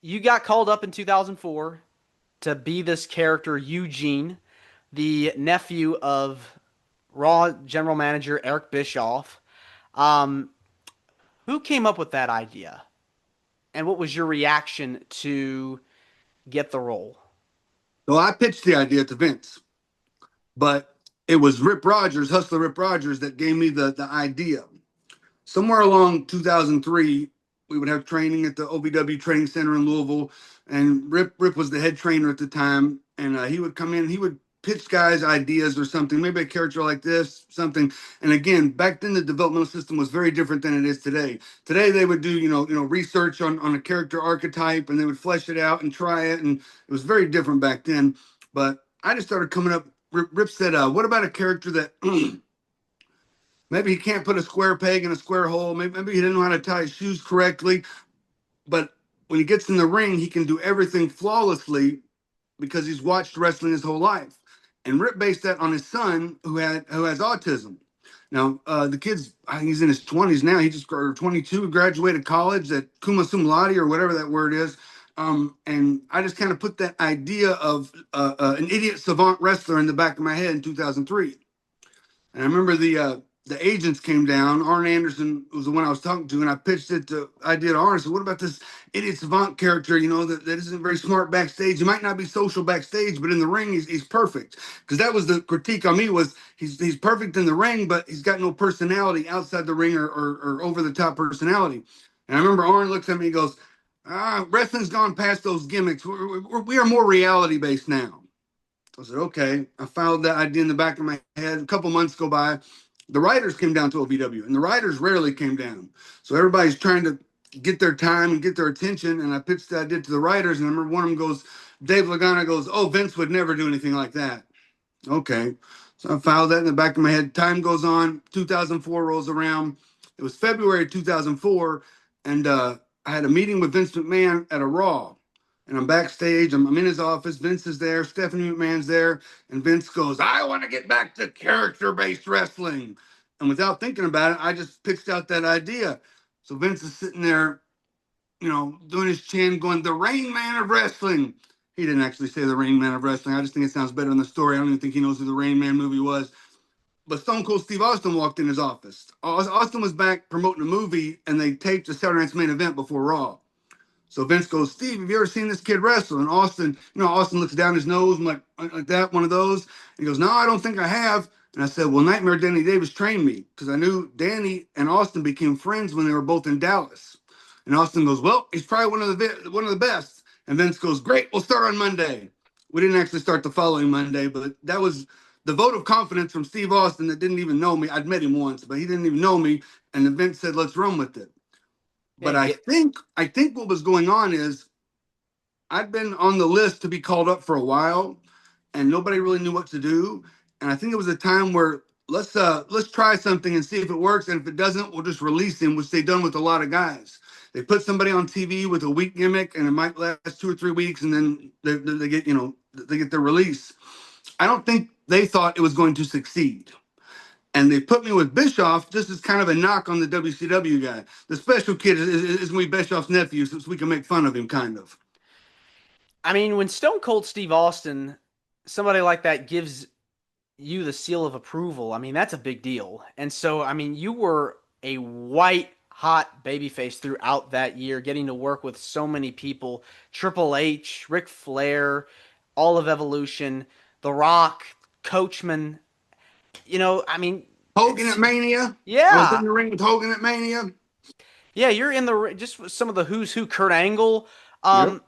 you got called up in 2004 to be this character, Eugene, the nephew of Raw general manager Eric Bischoff. Um, who came up with that idea? And what was your reaction to get the role? So I pitched the idea to Vince, but it was Rip Rogers, Hustler Rip Rogers, that gave me the idea. Somewhere along 2003, we would have training at the OVW Training Center in Louisville, and Rip was the head trainer at the time, and he would come in, he would pitch guys ideas or something, maybe a character like this, something. And again, back then the developmental system was very different than it is today. Today they would do research on a character archetype, and they would flesh it out and try it, and it was very different back then. But I just started coming up. Rip said, "What about a character that?" Maybe he can't put a square peg in a square hole. Maybe he didn't know how to tie his shoes correctly. But when he gets in the ring, he can do everything flawlessly because he's watched wrestling his whole life. And Rip based that on his son who has autism. Now the kid's he's in his 20s now. He just or 22 graduated college at Kuma Sum Laude or whatever that word is. And I just kind of put that idea of an idiot savant wrestler in the back of my head in 2003. And I remember the agents came down. Arn Anderson was the one I was talking to, and I pitched it to idea to Arn. I said, "What about this idiot savant character? That isn't very smart backstage. He might not be social backstage, but in the ring, he's perfect." Because that was the critique on me was he's perfect in the ring, but he's got no personality outside the ring or over the top personality. And I remember Arn looks at me and goes, "Wrestling's gone past those gimmicks. We are more reality based now." I said, "Okay." I filed that idea in the back of my head. A couple months go by. The writers came down to OVW, and the writers rarely came down. So everybody's trying to get their time and get their attention. And I pitched that idea to the writers, and I remember one of them goes, Dave Lagana goes, "Oh, Vince would never do anything like that." Okay. So I filed that in the back of my head. Time goes on. 2004 rolls around. It was February 2004, and I had a meeting with Vince McMahon at a Raw. And I'm backstage. I'm in his office. Vince is there. Stephanie McMahon's there. And Vince goes, "I want to get back to character-based wrestling." And without thinking about it, I just pitched out that idea. So Vince is sitting there, doing his chin, going, "The Rain Man of Wrestling." He didn't actually say the Rain Man of Wrestling. I just think it sounds better in the story. I don't even think he knows who the Rain Man movie was. But Stone Cold Steve Austin walked in his office. Austin was back promoting a movie, and they taped the Saturday Night's Main Event before Raw. So Vince goes, "Steve, have you ever seen this kid wrestle?" And Austin looks down his nose, like that, one of those. And he goes, "No, I don't think I have." And I said, "Well, Nightmare Danny Davis trained me because I knew Danny and Austin became friends when they were both in Dallas." And Austin goes, "Well, he's probably one of the best." And Vince goes, "Great, we'll start on Monday." We didn't actually start the following Monday, but that was the vote of confidence from Steve Austin that didn't even know me. I'd met him once, but he didn't even know me. And then Vince said, "Let's run with it." But Man, I think what was going on is I'd been on the list to be called up for a while, and nobody really knew what to do. And I think it was a time where let's try something and see if it works. And if it doesn't, we'll just release him, which they've done with a lot of guys. They put somebody on TV with a weak gimmick, and it might last 2 or 3 weeks, and then they get they get their release. I don't think they thought it was going to succeed. And they put me with Bischoff just as kind of a knock on the WCW guy. The special kid is going to be Bischoff's nephew, so we can make fun of him, kind of. I mean, when Stone Cold Steve Austin, somebody like that gives you the seal of approval, I mean, that's a big deal. And so, I mean, you were a white hot babyface throughout that year, getting to work with so many people, Triple H, Ric Flair, all of Evolution, The Rock, Coachman. I mean, Hogan at it's Mania. I was in yeah. the ring with Hogan at Mania. Yeah, you're in the just some of the who's who. Kurt Angle. Yep.